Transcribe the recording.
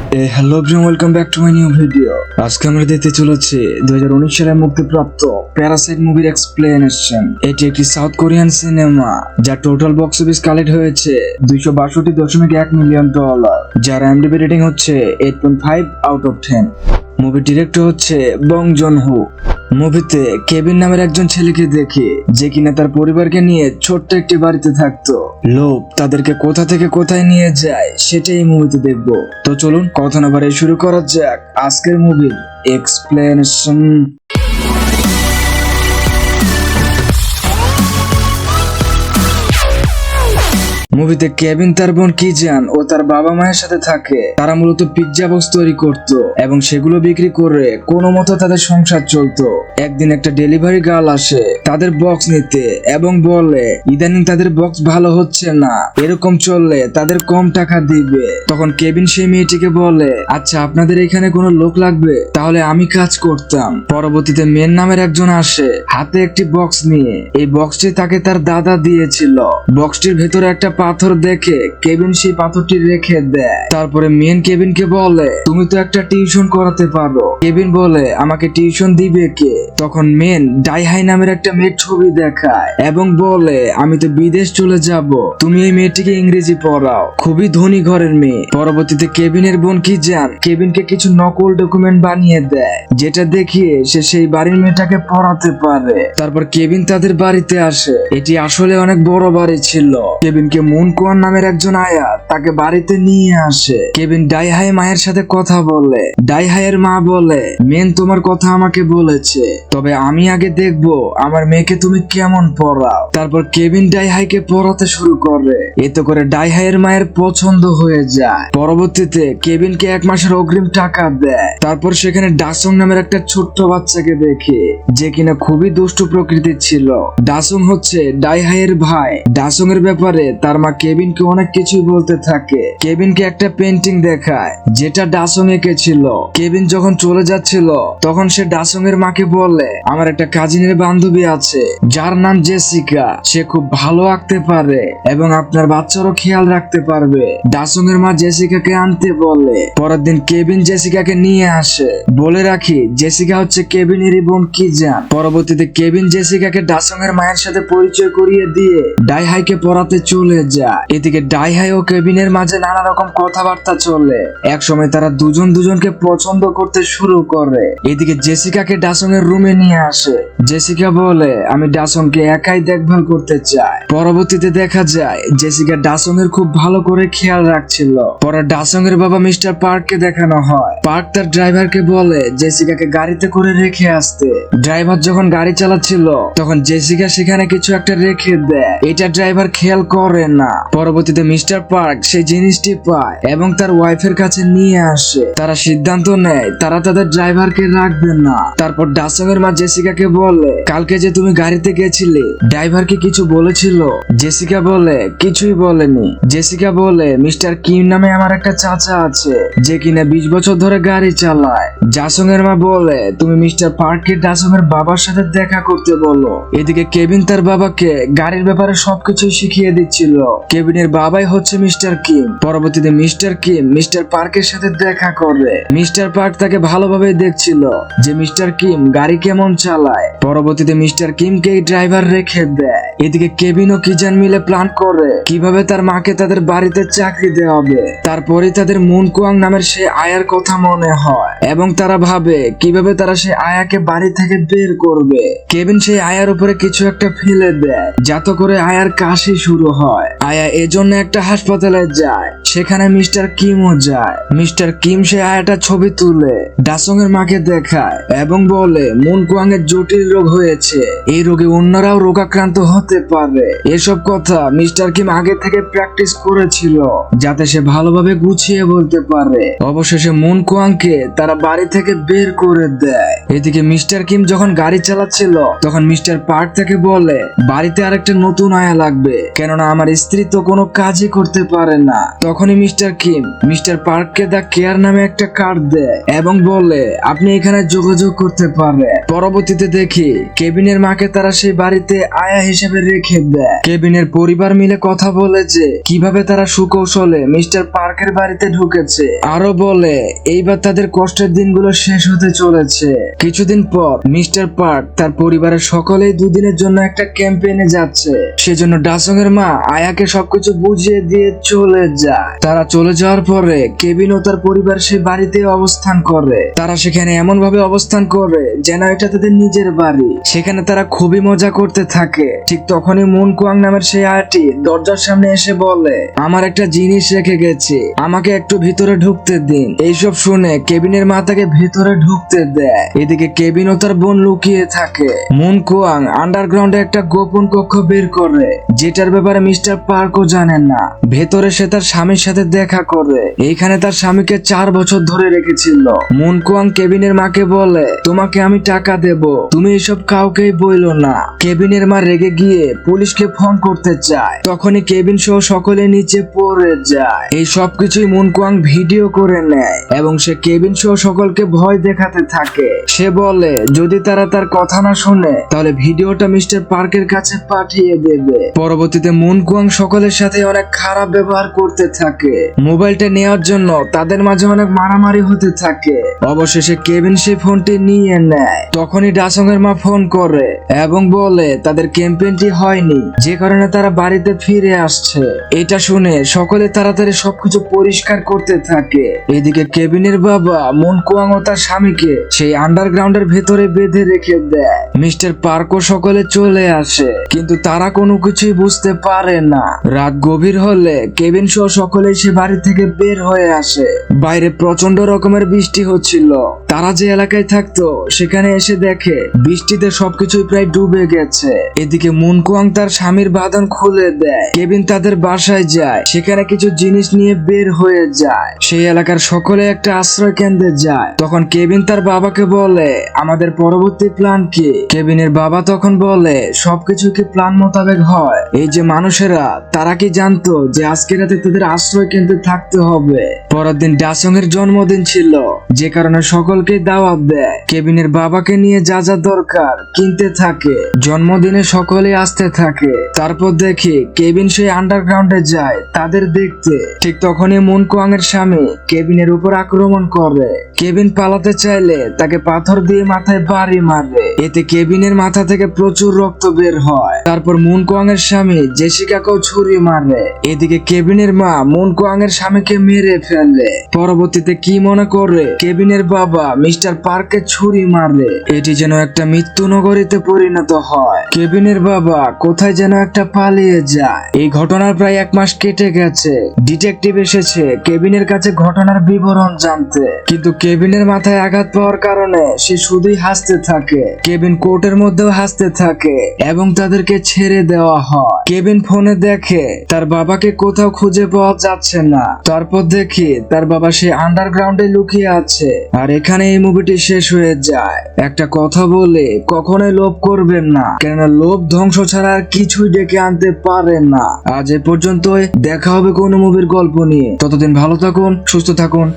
Hello everyone, welcome back to my new video. আজকে আমরা দেখতে চলেছি 2019 সালে মুক্তিপ্রাপ্ত প্যারাসাইট মুভির এক্সপ্লেনেশন। এটি একটি সাউথ কোরিয়ান সিনেমা যা টোটাল বক্স অফিস কালেক্ট হয়েছে $262.1 মিলিয়ন, যার IMDb রেটিং হচ্ছে 8.5 আউট অফ 10। মুভির ডিরেক্টর হচ্ছে বং জন হো। মুভিতে কেবিন নামের একজন ছেলেকে দেখে যে কিনা তার পরিবারকে নিয়ে ছোট্ট একটি বাড়িতে থাকতো। লোভ তাদেরকে কোথা থেকে কোথায় নিয়ে যায় সেটাই মুভিতে দেখবো। তো চলুন কথা না বাড়িয়ে শুরু করা যাক আজকের মুভির এক্সপ্লেনেশন। মুভিতে কেবিন তার বোন কিজান ও তার বাবা মায়ের সাথে থাকে। তারা মূলত পিৎজা বক্স তৈরি করত এবং সেগুলো বিক্রি করে কোনো মতো তাদের সংসার চলতো। একদিন একটা ডেলিভারি গার্ল আসে তাদের বক্স নিতে এবং বলে ইদানিং তাদের বক্স ভালো হচ্ছে না, এরকম চললে তাদের কম টাকা দিবে। তখন কেবিন সেই মেয়েটিকে বলে, আচ্ছা আপনাদের এখানে কোনো লোক লাগবে, তাহলে আমি কাজ করতাম। পরবর্তীতে মেন নামের একজন আসে হাতে একটি বক্স নিয়ে। এই বক্সটি তাকে তার দাদা দিয়েছিল। বক্সটির ভেতরে একটা পাথর দেখে কেবিন সেই পাথরটি রেখে দেয়। তারপরে মেন কেবিনকে বলে, তুমি তো একটা টিউশন করাতে পারো। কেবিন বলে, আমাকে টিউশন দিবে কে? তখন মেন ডাইহাই নামের একটা মেয়ের ছবি দেখায় এবং বলে, আমি তো বিদেশ চলে যাব, তুমি এই মেয়েটিকে ইংরেজি পড়াও, খুবই ধনী ঘরের মেয়ে। পরবর্তীতে কেবিনের বোন কিজান কেবিনকে কিছু নকল ডকুমেন্ট বানিয়ে দেয়, যেটা দেখিয়ে সে সেই বাড়ির মেয়েটাকে পড়াতে পারে। তারপর কেবিন তাদের বাড়িতে আসে। এটি আসলে অনেক বড় বাড়ি ছিল। কেবিনকে মুন কোয়ান নামের একজন আয়া তাকে বাড়িতে নিয়ে আসে। কেবিন ডাইহাই মায়ের সাথে কথা বলে। ডাইহাইয়ের মা বলে, মেন তোমার কথা আমাকে বলেছে, তবে আমি আগে দেখবো আমার মেয়েকে তুমি কেমন পড়াও। তারপর কেবিন ডাইহাইকে পড়াতে শুরু করে। এতে করে ডাইহাইয়ের মায়ের পছন্দ হয়ে যায়। পরবর্তীতে কেবিনকে 1 মাসের অগ্রিম টাকা দেয়। তারপর সেখানে ডাসং নামের একটা ছোট্ট বাচ্চাকে দেখে, যে কিনা খুবই দুষ্টু প্রকৃতির ছিল। ডাসং হচ্ছে ডাইহাইয়ের ভাই। ডাসং এর ব্যাপারে তার মা কেবিনকে অনেক কিছুই বলতে থাকে। কেবিনকে একটা পেন্টিং দেখায় যেটা ডাসং এঁকেছিল। কেবিন যখন চলে যাচ্ছিল তখন সে ডাসং এর মাকে বলে, আমার একটা কাজিনের বান্ধবী আছে যার নাম জেসিকা, সে খুব ভালো আঁকতে পারে এবং আপনার বাচ্চারও খেয়াল রাখতে পারবে। ডাসং এর মা জেসিকাকে আনতে বলে। পরের দিন কেবিন জেসিকাকে নিয়ে আসে। বলে রাখি, জেসিকা হচ্ছে কেবিনেরই বোন কিজান। পরবর্তীতে কেবিন জেসিকাকে ডাসং এর মায়ের সাথে পরিচয় করিয়ে দিয়ে ডাইহাইকে পড়াতে চলে যায়। এদিকে ডাইহাই ও কেবিনের মাঝে নানা রকম কথাবার্তা চলে। একসময় তারা দুজনকে পছন্দ করতে শুরু করে। এদিকে জেসিকাকে ডাসং এর রুমে নিয়ে আসে। জেসিকা বলে, আমি ডাসংকে একাই দেখভাল করতে চাই। পরবর্তীতে দেখা যায় জেসিকা ডাসং এর খুব ভালো করে খেয়াল রাখছিল। পরে ডাসং এর বাবা মিস্টার পার্ককে দেখানো হয়। পার্ক তার ড্রাইভারকে বলে জেসিকাকে গাড়িতে করে রেখে আসতে। ড্রাইভার যখন গাড়ি চালাচ্ছিল তখন জেসিকা সেখানে কিছু একটা রেখে দেয়। এটা ড্রাইভার খেয়াল করে না। পরবর্তীতে মিস্টার পার্ক সেই জিনিসটি পায় এবং তার ওয়াইফের কাছে নিয়ে আসে। তারা সিদ্ধান্ত নেয় তারা তাদের ড্রাইভারকে রাখবে না। তারপর ডাসং এর মা জেসিকাকে বলে, কালকে যে তুমি গাড়িতে গেছিলে ড্রাইভারকে কিছু বলেছিল? জেসিকা বলে, কিছুই বলেনি। জেসিকা বলে, মিস্টার কিম নামে আমার একটা চাচা আছে যে কিনা 20 বছর ধরে গাড়ি চালায়। ডাসং এর মা বলে, তুমি মিস্টার পার্ককে ডাসং এর বাবার সাথে দেখা করতে বলো। এদিকে কেবিন তার বাবাকে গাড়ির ব্যাপারে সবকিছু শিখিয়ে দিচ্ছিল। কেবিনের বাবাই হচ্ছে মিস্টার কিম। পরবর্তীতে মিস্টার কিম মিস্টার পার্কের সাথে দেখা করে। মিস্টার পার্ক তাকে ভালোভাবে দেখছিল যে মিস্টার কিম গাড়ি কেমন চালায়। পরবর্তীতে মিস্টার কিমকে ড্রাইভার রেখে দেয়। এদিকে কেবিন ও কিজান মিলে প্ল্যান করে কিভাবে তার মাকে তাদের বাড়িতে চাকরি দেওয়া হবে। তারপরে তাদের মুন কোয়াং নামের সে আয়ার কথা মনে হয় এবং তারা ভাবে কিভাবে তারা সেই আয়াকে বাড়ি থেকে বের করবে। কেবিন সেই আয়ার উপরে কিছু একটা ফেলে দেয় যাতে করে আয়ার কাশি শুরু হয়। আয়া এজন্য একটা হাসপাতালে যায়। সেখানে মিস্টার কিমও যায়। মিস্টার কিম সে আয়াটা ছবি তুলে ডাসং এর মাকে দেখায় এবং বলে মুন কোয়াং এর জটিল রোগ হয়েছে, এই রোগে অন্যরাও রোগাক্রান্ত হতে পারে। এসব কথা মিস্টার কিম আগে থেকে প্র্যাকটিস করেছিল যাতে সে ভালোভাবে গুছিয়ে বলতে পারে। অবশেষে মুন কোয়াংকে তারা বাড়ি থেকে বের করে দেয়। এদিকে মিস্টার কিম যখন গাড়ি চালাচ্ছিল তখন মিস্টার পার্ক তাকে বলে, বাড়িতে আরেকটা নতুন আয়া লাগবে, কেননা আমার স্ত্রী তো কোনো কাজই করতে পারে না। তখনই মিস্টার কিম মিস্টার পার্ককে দা কেয়ার নামে একটা কার্ড দেয় এবং বলে আপনি এখানে যোগাযোগ করতে পারেন। পরবর্তীতে দেখি কেবিনের মাকে তারা সেই বাড়িতে আয়া হিসেবে রেখে দেয়। কেবিনের পরিবার মিলে কথা বলে যে কিভাবে তারা সুকৌশলে মিস্টার পার্কের বাড়িতে ঢুকেছে, আরো বলে এইবার তাদের কষ্টের দিনগুলো শেষ হতে চলেছে। কিছুদিন পর মিস্টার পার্ক তার পরিবারের সকলেই দুদিনের জন্য একটা ক্যাম্পেইনে যাচ্ছে। সেজন্য ডাসং এর মা আয়াকে সবকিছু বুঝিয়ে দিয়ে চলে যায়। তারা চলে যাওয়ার পরে কেবিন ও তার পরিবার সেই বাড়িতে অবস্থান করে। তারা সেখানে এমন ভাবে অবস্থান করে যেন এটা তাদের নিজের বাড়ি। সেখানে তারা খুবই মজা করতে থাকে। ঠিক তখনই মুন কুয়াং নামের সেই আয়াটি দরজার সামনে এসে বলে আমার একটা জিনিস রেখে গেছে, আমাকে একটু ভিতরে ঢুকতে দিন। এইসব শুনে কেবিনের মা তাকে ভিতরে ঢুকতে দেয়। এদিকে কেবিন ও তার বোন লুকিয়ে থাকে। মুন কুয়াং আন্ডারগ্রাউন্ডে একটা গোপন কক্ষ বের করে, যেটার ব্যাপারে মিস্টার পার্কও জানেন না। ভেতরে সে তার স্বামীর সাথে দেখা করে। এইখানে তার স্বামীকে 4 বছর ধরে রেখেছিল। মুন কুয়াং কেবিনের মাকে বলে তোমাকে আমি টাকা দেব, তুমি এসব কাউকেই বইলো না। কেবিনের মা রেগে গিয়ে পুলিশকে ফোন করতে চায়। তখনই কেবিন সহ সকলে নিচে পড়ে যায়। এই সবকিছুই মুন কুয়াং ভিডিও করে নেয় এবং সে কেবিন সহ সকলকে ভয় দেখাতে থাকে। সে বলে যদি তারা তার কথা না শুনে তাহলে ভিডিওটা মিস্টার পার্কের কাছে পাঠিয়ে দেবে। পরবর্তীতে মুন কুয়াং সকলের সাথে অনেক খারাপ ব্যবহার করতে থাকে। মোবাইলটা নেওয়ার জন্য তাদের মাঝে অনেক মারামারি হতে থাকে। অবশেষে কেবিন সেই ফোনটি নিয়ে নেয়। তখনই ডাসং এর মা ফোন করে এবং বলে তাদের ক্যাম্পেইনটি হয়নি, যে কারণে তারা বাড়িতে ফিরে আসছে। এটা শুনে সকলে তাড়াতাড়ি সবকিছু পরিষ্কার করতে থাকে। এদিকে কেবিনের বাবা মুন কুয়াং ও তার স্বামীকে সেই আন্ডারগ্রাউন্ডের ভেতরে বেঁধে রেখে দেয়। মিস্টার পার্কও সকলে চলে আসে, কিন্তু তারা কোনো কিছুই বুঝতে পারে না। রাত গভীর হলে কেবিন সহ সকলে সে বাড়ি থেকে বের হয়ে আসে। বাইরে প্রচন্ড রকমের বৃষ্টি হচ্ছিল। তারা যে এলাকায় থাকতো সেখানে এসে দেখে বৃষ্টিতে সবকিছুই প্রায় ডুবে গেছে। এদিকে মুন কুয়াং তার স্বামীর বাঁধন খুলে দেয়। কেবিন তাদের বাসায় যায়, সেখানে কিছু জিনিস নিয়ে বের হয়ে যায়। সেই এলাকার সকলে একটা আশ্রয় কেন্দ্রে যায়। তখন কেবিন তার বাবাকে বলে আমাদের পরবর্তী প্ল্যান কি? কেবিনের বাবা তখন বলে সবকিছু কি প্ল্যান মোতাবেক হয়? এই যে মানুষেরা তারা কি জানতো যে আজকে রাতে তাদের আশ্রয় কেন্দ্রে থাকতে হবে? পরের দিন ডাসং এর জন্মদিন ছিল, যে কারণে সকলকে দাওয়াত দেয়। কেবিনের বাবাকে নিয়ে যা যা দরকার কিনতে থাকে। জন্মদিনে সকলে আসতে থাকে। তারপর দেখি কেবিন সেই আন্ডারগ্রাউন্ডে যায় তাদের দেখতে। ঠিক তখনই মুন কুয়াং এর স্বামী কেবিনের উপর আক্রমণ করে। কেবিন পালাতে চাইলে তাকে পাথর দিয়ে মাথায় বাড়ি মারে। এতে কেবিনের মাথা থেকে প্রচুর রক্ত বের হয়। তারপর মুন কুয়াং এর স্বামী জেসিকাকেও ছুরি মারে। এদিকে কেবিনের মা মুন কুয়াং এর স্বামীকে মেরে ফেলে। পরবর্তীতে কি মনে করে কেবিনের বাবা মিস্টার পার্কে ছুরি মারে। এটি যেন একটা মৃত্যু নগরীতে পরিণত হয়। কেবিনের বাবা কোথায় যেন একটা পালিয়ে যায়। এই ঘটনার প্রায় 1 মাস কেটে গেছে। ডিটেকটিভ এসেছে কেবিনের কাছে ঘটনার বিবরণ জানতে, কিন্তু কেবিনের মাথায় আঘাত পাওয়ার কারণে সে শুধুই হাসতে থাকে। কেবিন কোর্টের মধ্যেও হাসতে থাকে এবং তাদেরকে ছেড়ে দেওয়া হয়। কেবিন ফোনে দেখে তার বাবাকে কোথাও খুঁজে পাওয়া যাচ্ছে না। তারপর দেখি তার বাবা সেই আন্ডারগ্রাউন্ডে লুকিয়ে আছে। আর এখানে এই মুভিটি শেষ হয়ে যায়। একটা কথা বলে কখনোই লোভ করবেন না, কেননা লোভ ধ্বংস ছাড়া আর কিছুই ডেকে আনতে পারে না। আজ এ পর্যন্তই, দেখা হবে কোনো মুভির গল্প নিয়ে। ততদিন ভালো থাকুন, সুস্থ থাকুন।